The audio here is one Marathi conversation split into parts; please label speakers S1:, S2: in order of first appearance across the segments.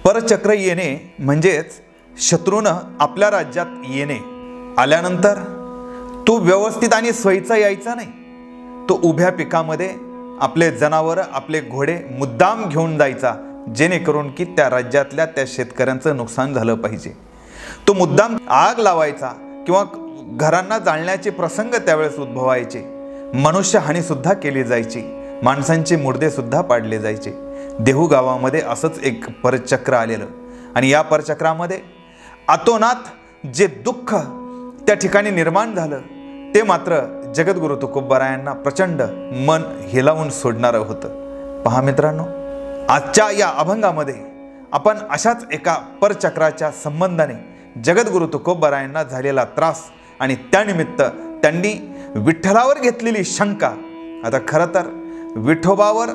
S1: परचक्र येणे म्हणजेच शत्रूनं आपल्या राज्यात येणे. आल्यानंतर तो व्यवस्थित आणि सोयीचा यायचा नाही. तो उभ्या पिकामध्ये आपले जनावर आपले घोडे मुद्दाम घेऊन जायचा, जेणेकरून की त्या राज्यातल्या त्या शेतकऱ्यांचं नुकसान झालं पाहिजे. तो मुद्दाम आग लावायचा किंवा घरांना जाळण्याचे प्रसंग त्यावेळेस उद्भवायचे. मनुष्यहानी सुद्धा केली जायची, माणसांचे मुर्दे सुद्धा पाडले जायचे. देहू गावामध्ये असंच एक परचक्र आलेलं आणि या परचक्रामध्ये अतोनात जे दुःख त्या ठिकाणी निर्माण झालं ते मात्र जगद्गुरु तुकोबारायांना प्रचंड मन हिलावून सोडणारं होतं. पहा मित्रांनो, आजच्या या अभंगामध्ये आपण अशाच एका परचक्राच्या संबंधाने जगद्गुरु तुकोबारायांना झालेला त्रास आणि त्यानिमित्त त्यांनी विठ्ठलावर घेतलेली शंका. आता खरं तर विठोबावर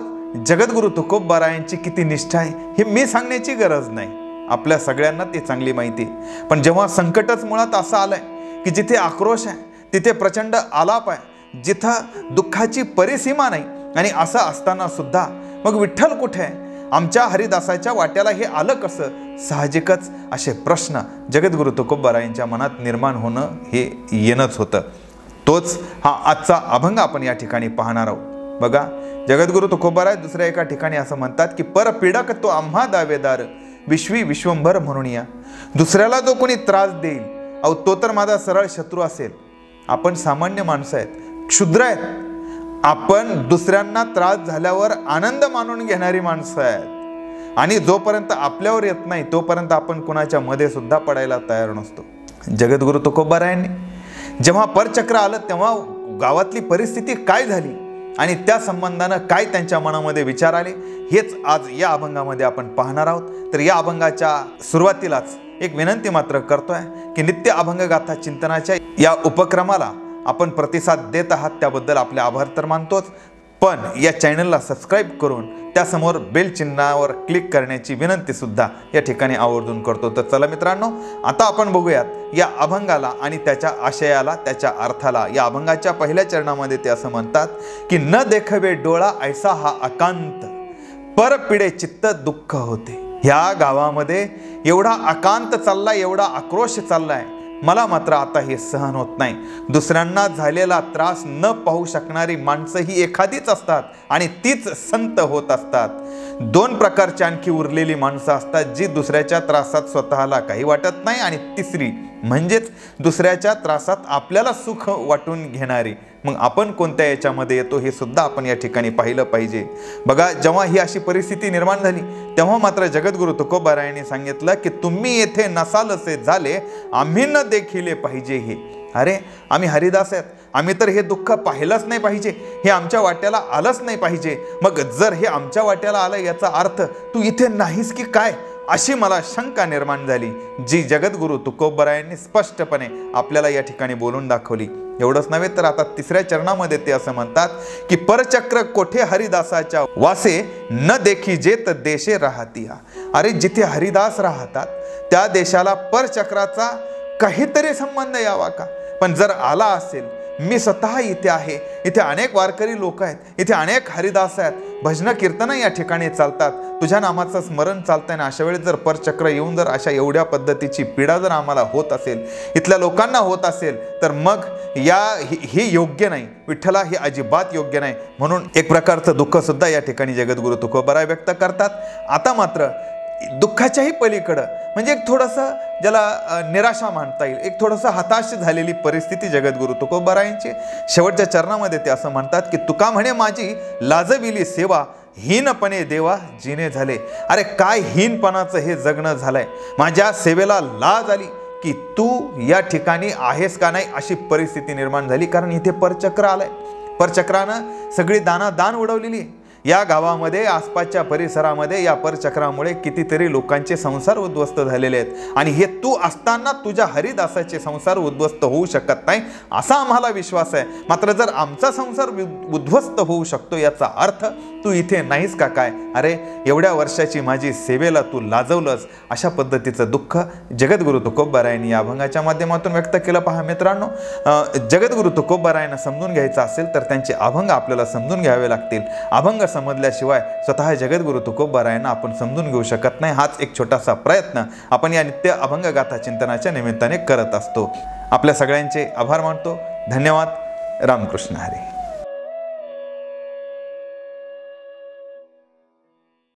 S1: जगद्गुरु तुकोबारायांची किती निष्ठा आहे हे मी सांगण्याची गरज नाही, आपल्या सगळ्यांना ते चांगली माहिती आहे. पण जेव्हा संकटच मुळात असं आलंय की जिथे आक्रोश आहे तिथे प्रचंड आलाप आहे, जिथं दुःखाची परिसीमा नाही, आणि असं असताना सुद्धा मग विठ्ठल कुठे आहे, आमच्या हरिदासाच्या वाट्याला हे आलं कसं, साहजिकच असे प्रश्न जगद्गुरु तुकोबारायांच्या मनात निर्माण होणं हे येणंच होतं. तोच हा आजचा अभंग आपण या ठिकाणी पाहणार आहोत. बघा, जगद्गुरु तुकोबाराय दुसऱ्या एका ठिकाणी असं म्हणतात की परपीडक तो आम्हा दावेदार विश्वी विश्वंभर म्हणून या. दुसऱ्याला जो कोणी त्रास देईल, अहो तो तर माझा सरळ शत्रू असेल. आपण सामान्य माणसं आहेत, क्षुद्र आहेत. आपण दुसऱ्यांना त्रास झाल्यावर आनंद मानून घेणारी माणसं आहेत, आणि जोपर्यंत आपल्यावर येत नाही तोपर्यंत आपण कुणाच्या मध्ये सुद्धा पडायला तयार नसतो. जगद्गुरु तुकोबारायांनी जेव्हा परचक्र आलं तेव्हा गावातली परिस्थिती काय झाली आणि त्या संबंधानं काय त्यांच्या मनामध्ये विचार आले हेच आज या अभंगामध्ये आपण पाहणार आहोत. तर या अभंगाच्या सुरुवातीलाच एक विनंती मात्र करतोय की नित्य अभंग गाथा चिंतनाच्या या उपक्रमाला आपण प्रतिसाद देत आहात त्याबद्दल आपले आभार तर मानतोच, पण या चॅनलला सबस्क्राईब करून त्यासमोर बेल चिन्हावर क्लिक करण्याची विनंती सुद्धा या ठिकाणी आवर्जून करतो. तर चला मित्रांनो, आता आपण बघूयात या अभंगाला आणि त्याच्या आशयाला, त्याच्या अर्थाला. या अभंगाच्या पहिल्या चरणामध्ये ते असं म्हणतात की न देखवे डोळा ऐसा हा अकांत, पर पिडे चित्त दुःख होते. ह्या गावामध्ये एवढा अकांत चाललाय, एवढा आक्रोश चाललाय, मला मात्र आता हे सहन होत नाही. दुसऱ्यांना झालेला त्रास न पाहू शकणारी माणसं ही एखादीच असतात आणि तीच संत होत असतात. दोन प्रकारची आणखी उरलेली माणसं असतात जी दुसऱ्याच्या त्रासात स्वतःला काही वाटत नाही, आणि तिसरी म्हणजेच दुसऱ्याच्या त्रासात आपल्याला सुख वाटून घेणारी. मग आपण कोणत्या याच्यामध्ये येतो हे सुद्धा आपण या ठिकाणी पाहिलं पाहिजे. बघा, जेव्हा ही अशी परिस्थिती निर्माण झाली तेव्हा मात्र जगद्गुरु तुकोबारायांनी सांगितलं की तुम्ही येथे नसालसे झाले, आम्ही न देखिले पाहिजे हे. अरे, आम्ही हरिदास आहेत, आम्ही तर हे दुःख पाहिलंच नाही पाहिजे, हे आमच्या वाट्याला आलंच नाही पाहिजे. मग जर हे आमच्या वाट्याला आलं याचा अर्थ तू इथे नाहीस की काय, अशी मला शंका निर्माण झाली, जी जगद्गुरु तुकोबारायांनी स्पष्टपणे आपल्याला या ठिकाणी बोलून दाखवली. एवढंच नव्हे तर आता तिसऱ्या चरणामध्ये ते असं म्हणतात की परचक्र कोठे हरिदासाच्या वासे, न देखी जेत देशे राहतिया. अरे, जिथे हरिदास राहतात त्या देशाला परचक्राचा काहीतरी संबंध यावा का? पण जर आला असेल, मी स्वतः इथे आहे, इथे अनेक वारकरी लोक आहेत, इथे अनेक हरिदास आहेत, भजन कीर्तन या ठिकाणी चालतात, तुझ्या नामाचं स्मरण चालतंय ना, अशा वेळी जर परचक्र येऊन जर अशा एवढ्या पद्धतीची पीडा जर आम्हाला होत असेल, इथल्या लोकांना होत असेल, तर मग हे योग्य नाही, विठ्ठला हे अजिबात योग्य नाही. म्हणून एक प्रकारचं दुःख सुद्धा या ठिकाणी जगद्गुरु तुकोबाराय व्यक्त करतात. आता मात्र दुःखाच्याही पलीकडं म्हणजे एक थोडंसं ज्याला निराशा मानता येईल, एक थोडंसं हताश झालेली परिस्थिती जगद्गुरु तुकोबारायांची. शेवटच्या चरणामध्ये ते असं म्हणतात की तुका म्हणे माझी लाजविली सेवा, हीनपणे देवा जिने झाले. अरे, काय हीनपणाचं हे जगणं झालंय, माझ्या सेवेला लाज आली की तू या ठिकाणी आहेस का नाही, अशी परिस्थिती निर्माण झाली. कारण इथे परचक्र आलंय, परचक्रानं सगळी दान उडवलेली आहे. या गावामध्ये, आसपासच्या परिसरामध्ये या परचक्रामुळे कितीतरी लोकांचे संसार उद्ध्वस्त झालेले आहेत, आणि हे तू असताना तुझ्या हरिदासाचे संसार उद्ध्वस्त होऊ शकत नाही असा आम्हाला विश्वास आहे. मात्र जर आमचा संसार उद्ध्वस्त होऊ शकतो याचा अर्थ तू इथे नाहीस का काय? अरे, एवढ्या वर्षाची माझी सेवेला तू लाजवलंस, अशा पद्धतीचं दुःख जगद्गुरु तुकोबारायांनी या अभंगाच्या माध्यमातून व्यक्त केलं. पहा मित्रांनो, जगद्गुरु तुकोबारायांना समजून घ्यायचं असेल तर त्यांचे अभंग आपल्याला समजून घ्यावे लागतील. अभंग समजल्याशिवाय स्वतः जगद्गुरु तुकोबारायांना आपण समजून घेऊ शकत नाही. हाच एक छोटासा प्रयत्न आपण या नित्य अभंगगाथा चिंतनाच्या निमित्ताने करत असतो. आपल्या सगळ्यांचे आभार मानतो. धन्यवाद. रामकृष्ण हरी.